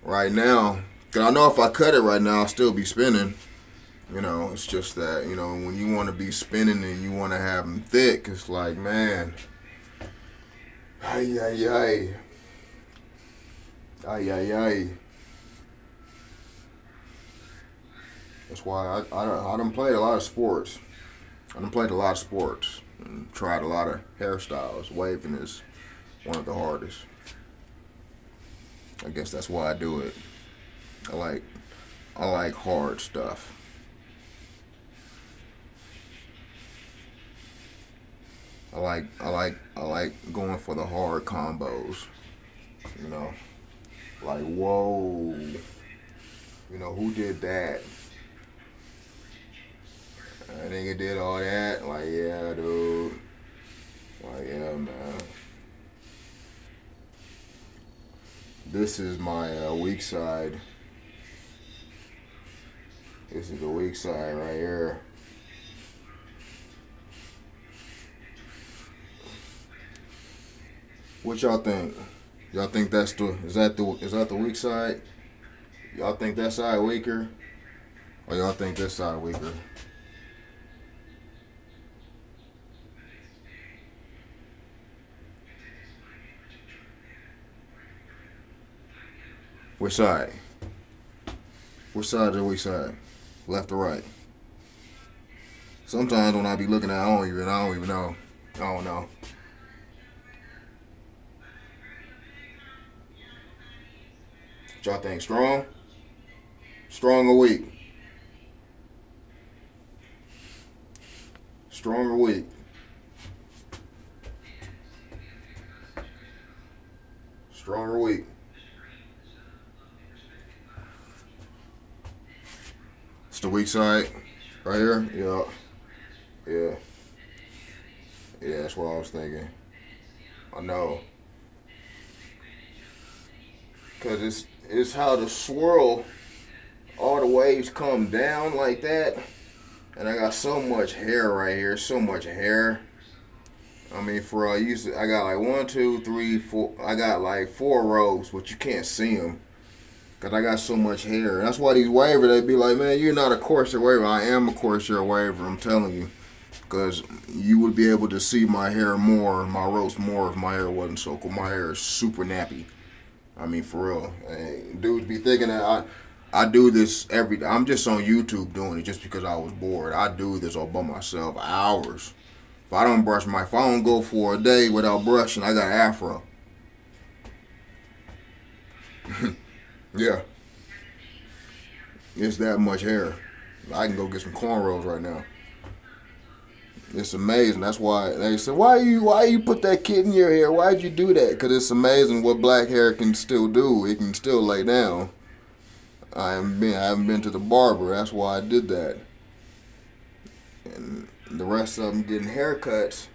right now. Cause I know if I cut it right now, I'll still be spinning. It's just that, when you want to be spinning and you want to have them thick, it's like, man, ay, ay, ay. Ay, ay, ay. That's why I done played a lot of sports. And tried a lot of hairstyles. Waving is one of the hardest. I guess that's why I do it. I like hard stuff. I like going for the hard combos. Like, whoa. Who did that? I think it did all that. Like, yeah, dude. Like, yeah, man. This is my weak side. This is the weak side right here. What y'all think? Y'all think is that the weak side? Y'all think that side weaker? Or y'all think this side weaker? Which side? Which side is the weak side? Left or right? Sometimes when I be looking at it, I don't even know. I don't know. What y'all think? Strong? Strong or weak? Strong or weak? Strong or weak? It's the weak side right here. Yeah. That's what I was thinking. I know. Cause it's how the swirl, all the waves come down like that, and I got so much hair right here. So much hair. I mean, I got like 1, 2, 3, 4. I got like 4 rows, but you can't see them. Cause I got so much hair. That's why these wavers, they be like, man, you're not a Corsair waver. I am a Corsair waver, I'm telling you. Cause you would be able to see my hair more, my roast more if my hair wasn't so cool. My hair is super nappy. I mean, for real. Dudes be thinking that I do this every day. I'm just on YouTube doing it just because I was bored. I do this all by myself, hours. If I don't go for a day without brushing, I got an afro. Yeah. It's that much hair. I can go get some cornrows right now. It's amazing. That's why they said, why you put that kid in your hair? Why'd you do that? Because it's amazing what black hair can still do. It can still lay down. I haven't been to the barber. That's why I did that. And the rest of them getting haircuts.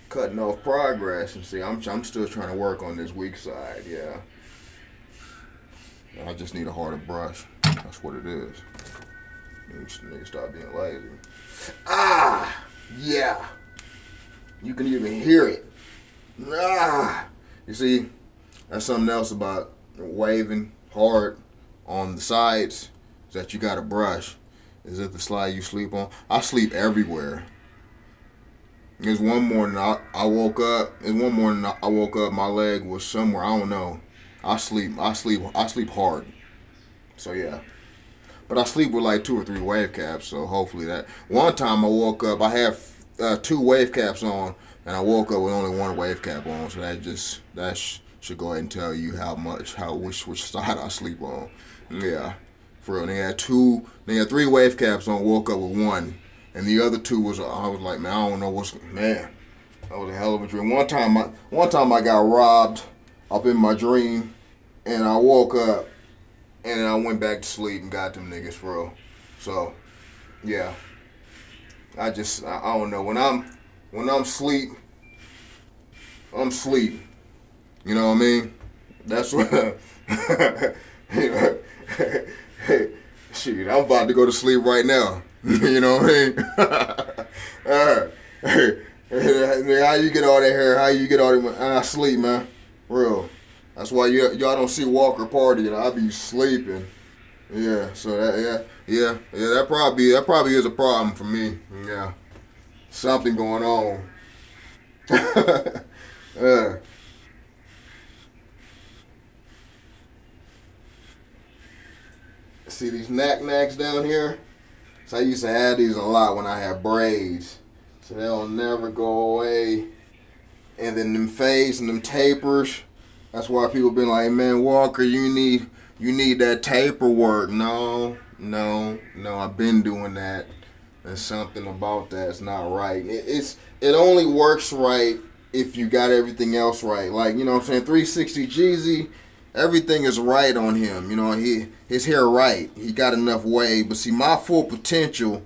cutting off progress. And see, I'm still trying to work on this weak side. Yeah, I just need a harder brush. That's what it is. Need to stop being lazy. Ah, yeah. You can even hear it. Ah, you see, that's something else about waving hard on the sides that you got to brush. Is it the slide you sleep on? I sleep everywhere. There's one morning I woke up. My leg was somewhere. I don't know. I sleep hard. So yeah. But I sleep with like 2 or 3 wave caps, so hopefully that. One time I woke up, I had 2 wave caps on, and I woke up with only 1 wave cap on. So that should go ahead and tell you which side I sleep on. Yeah, for real. They had 3 wave caps on. Woke up with 1, and the other 2 was. I was like, man, I don't know man. That was a hell of a dream. One time I got robbed up in my dream, and I woke up. And then I went back to sleep and got them niggas for real. So, yeah. I don't know. When I'm sleep, I'm sleep. You know what I mean? That's what. Shit, I'm about to go to sleep right now. You know what I mean? How you get all that hair? How you get all that? Sleep, man. Real. That's why y'all don't see Walker partying. I be sleeping. Yeah, so that probably is a problem for me. Yeah, something going on. See these knack-knacks down here? So I used to have these a lot when I had braids. So they'll never go away. And then them fades and them tapers. That's why people been like, man, Walker, you need that taper work. No, I've been doing that. There's something about that's not right. It only works right if you got everything else right. Like, you know what I'm saying? 360 Jeezy, everything is right on him. You know, his hair right. He got enough wave. But see, my full potential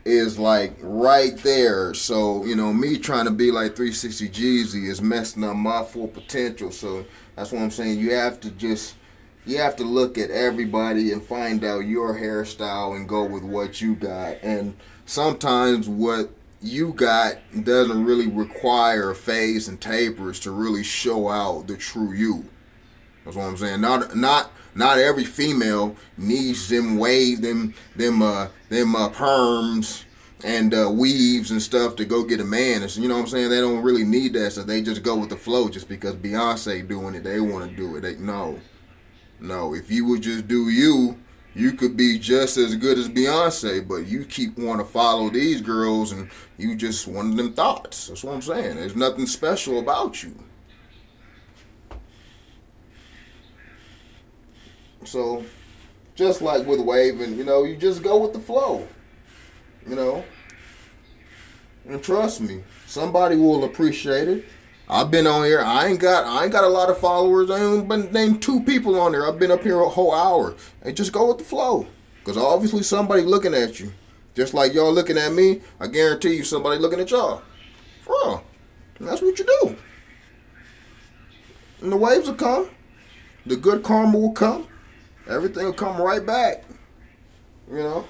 is like right there. So, you know, me trying to be like 360 Jeezy is messing up my full potential. So that's what I'm saying. You have to look at everybody and find out your hairstyle and go with what you got. And sometimes what you got doesn't really require fades and tapers to really show out the true you. That's what I'm saying. Not every female needs them perms and weaves and stuff to go get a man. And so, you know what I'm saying? They don't really need that, so they just go with the flow just because Beyonce doing it. They want to do it. No. If you would just do you could be just as good as Beyonce, but you keep wanting to follow these girls and you just one of them thoughts. That's what I'm saying. There's nothing special about you. So, just like with waving, you know, you just go with the flow, you know. And trust me, somebody will appreciate it. I've been on here. I ain't got a lot of followers. I ain't been named 2 people on there. I've been up here a whole hour. And just go with the flow, because obviously somebody looking at you, just like y'all looking at me. I guarantee you, somebody looking at y'all. For real. And that's what you do. And the waves will come. The good karma will come. Everything will come right back. You know,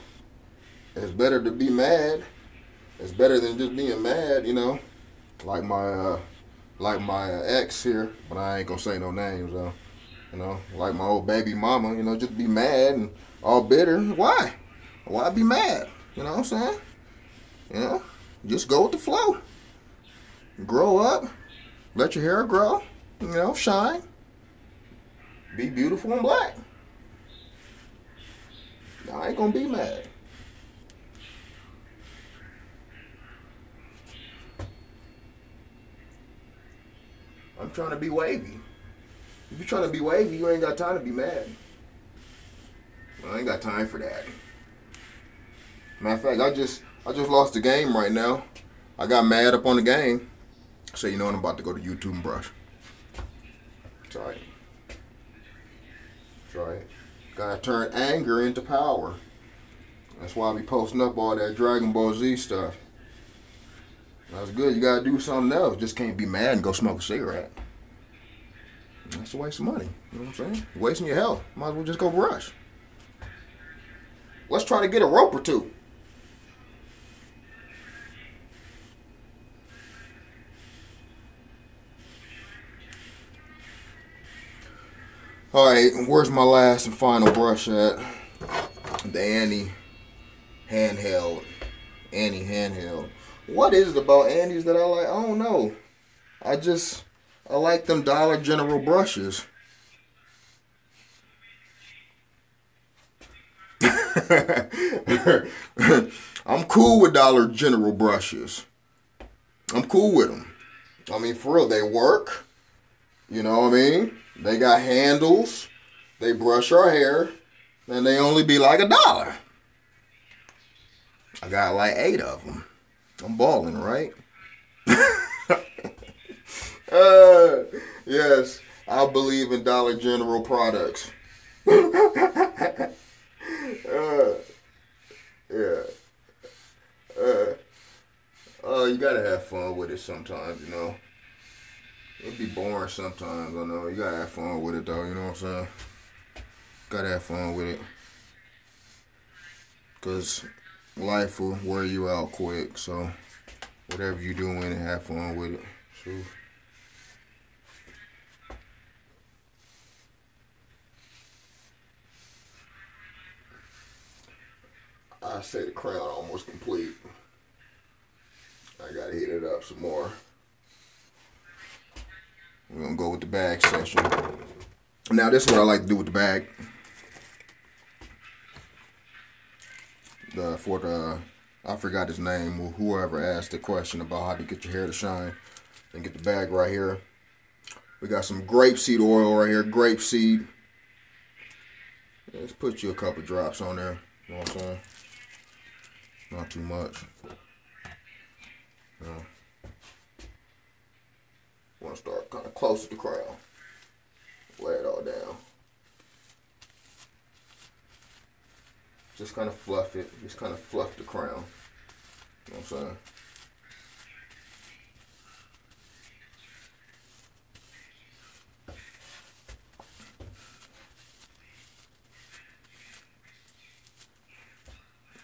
it's better to be mad. It's better than just being mad. You know, like my ex here, but I ain't gonna say no names though. You know, like my old baby mama. You know, just be mad and all bitter. Why? Why be mad? You know what I'm saying? You know, just go with the flow. Grow up. Let your hair grow. You know, shine. Be beautiful and black. I ain't gonna be mad. I'm trying to be wavy. If you're trying to be wavy, you ain't got time to be mad. I ain't got time for that. Matter of fact, I just lost the game right now. I got mad up on the game. So you know what, I'm about to go to YouTube and brush. It's alright. It's alright. Gotta turn anger into power. That's why I be posting up all that Dragon Ball Z stuff. That's good. You gotta do something else. Just can't be mad and go smoke a cigarette. That's a waste of money. You know what I'm saying? Wasting your health. Might as well just go brush. Let's try to get a rope or two. Alright, where's my last and final brush at? The Annie handheld. Annie handheld. What is it about Annie's that I like? I don't know. I like them Dollar General brushes. I'm cool with Dollar General brushes. I'm cool with them. I mean, for real, they work. You know what I mean? They got handles. They brush our hair. And they only be like $1. I got like 8 of them. I'm balling, right? Yes, I believe in Dollar General products. Yeah. You gotta have fun with it sometimes, you know. It'd be boring sometimes, I know. You gotta have fun with it, though, you know what I'm saying? Gotta have fun with it. Because life will wear you out quick, so whatever you doing, have fun with it. So, I say the crown almost complete. I gotta heat it up some more. We're gonna go with the bag session. Now this is what I like to do with the bag. I forgot his name, whoever asked the question about how to get your hair to shine. And get the bag right here. We got some grapeseed oil right here, grapeseed. Let's put you a couple drops on there. You know what I'm saying? Not too much. Want to start kind of close to the crown. Lay it all down. Just kind of fluff it. Just kind of fluff the crown. You know what I'm saying?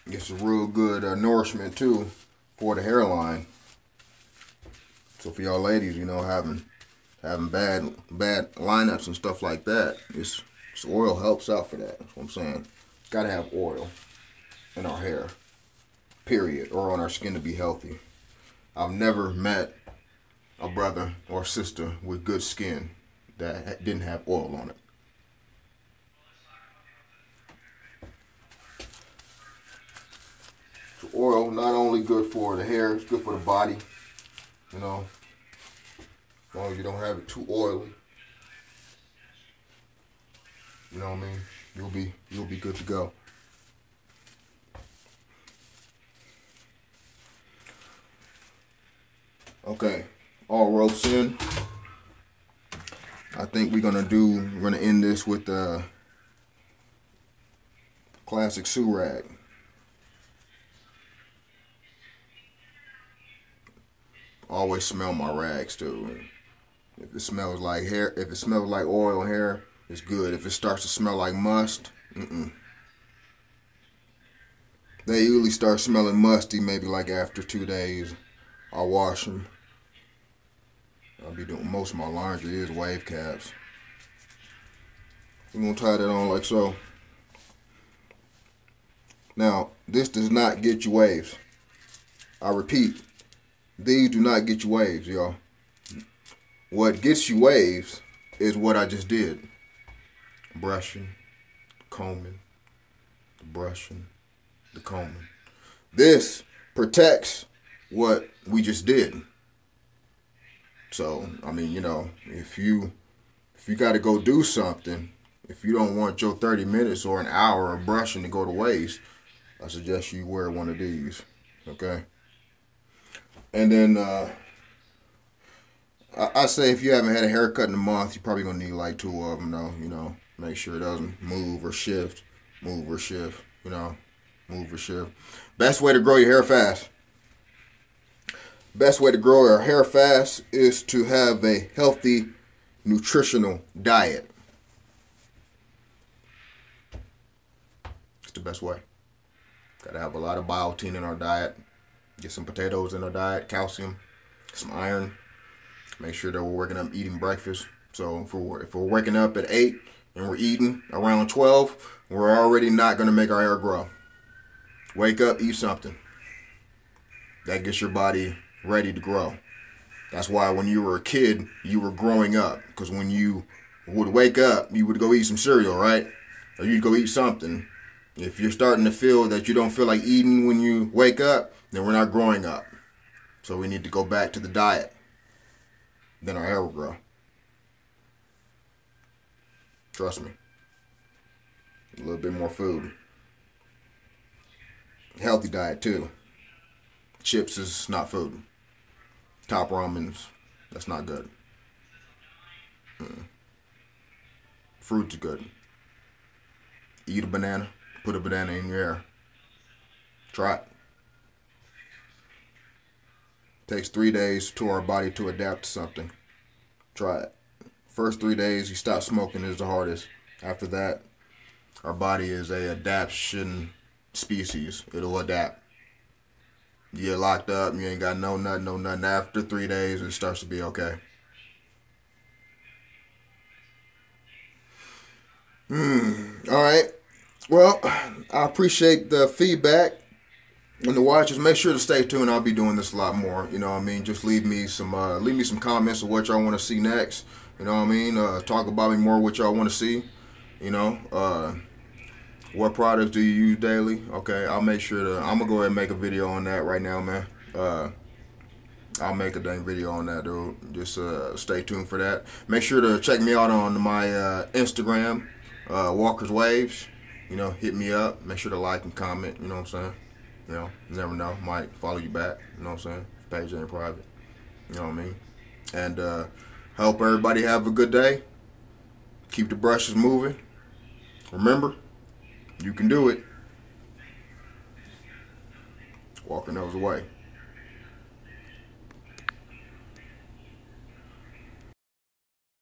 It's a real good nourishment too for the hairline. So for y'all ladies, you know, having bad lineups and stuff like that, this oil helps out for that. That's what I'm saying. Gotta have oil in our hair, period, or on our skin to be healthy. I've never met a brother or sister with good skin that didn't have oil on it. So oil not only good for the hair, it's good for the body. You know, as long as you don't have it too oily. You know what I mean? You'll be good to go. Okay, all ropes in. I think we're gonna end this with the classic Surag. Always smell my rags too. If it smells like hair, if it smells like oil and hair, it's good. If it starts to smell like must, They usually start smelling musty maybe like after 2 days. I'll wash them. I'll be doing most of my laundry is wave caps. I'm gonna tie that on like so. Now, this does not get you waves. I repeat, these do not get you waves, y'all. What gets you waves is what I just did. Brushing, combing, the brushing, the combing. This protects what we just did. So, I mean, you know, if you got to go do something, if you don't want your 30 minutes or an hour of brushing to go to waste, I suggest you wear one of these, okay? And then I say if you haven't had a haircut in a month, you're probably going to need like 2 of them, though, you know. Make sure it doesn't move or shift, you know, move or shift. Best way to grow your hair fast. Best way to grow your hair fast is to have a healthy, nutritional diet. It's the best way. Gotta have a lot of biotin in our diet. Get some potatoes in our diet, calcium, some iron. Make sure that we're waking up eating breakfast. So if we're waking up at 8 and we're eating around 12, we're already not going to make our hair grow. Wake up, eat something. That gets your body ready to grow. That's why when you were a kid, you were growing up. Because when you would wake up, you would go eat some cereal, right? Or you'd go eat something. If you're starting to feel that you don't feel like eating when you wake up, then we're not growing up. So we need to go back to the diet. Then our hair will grow. Trust me. A little bit more food. Healthy diet too. Chips is not food. Top ramens, that's not good. Fruit's good. Eat a banana. Put a banana in your hair. Try it. Takes 3 days to our body to adapt to something. Try it. First 3 days, you stop smoking is the hardest. After that, our body is a adaptation species. It'll adapt. You get locked up, you ain't got no nothing. After 3 days, it starts to be okay. All right. Well, I appreciate the feedback and the watchers. Make sure to stay tuned. I'll be doing this a lot more. You know what I mean? Just leave me some comments of what y'all want to see next. You know what I mean? Talk about me more, what y'all want to see. You know, what products do you use daily? Okay, I'll make sure to. I'm gonna go ahead and make a video on that right now, man. I'll make a dang video on that, dude. Just stay tuned for that. Make sure to check me out on my Instagram, Walker's Waves. You know, hit me up. Make sure to like and comment. You know what I'm saying? You know, you never know. Might follow you back. You know what I'm saying? If page ain't private. You know what I mean? And hope everybody have a good day. Keep the brushes moving. Remember, you can do it. Walker knows the way.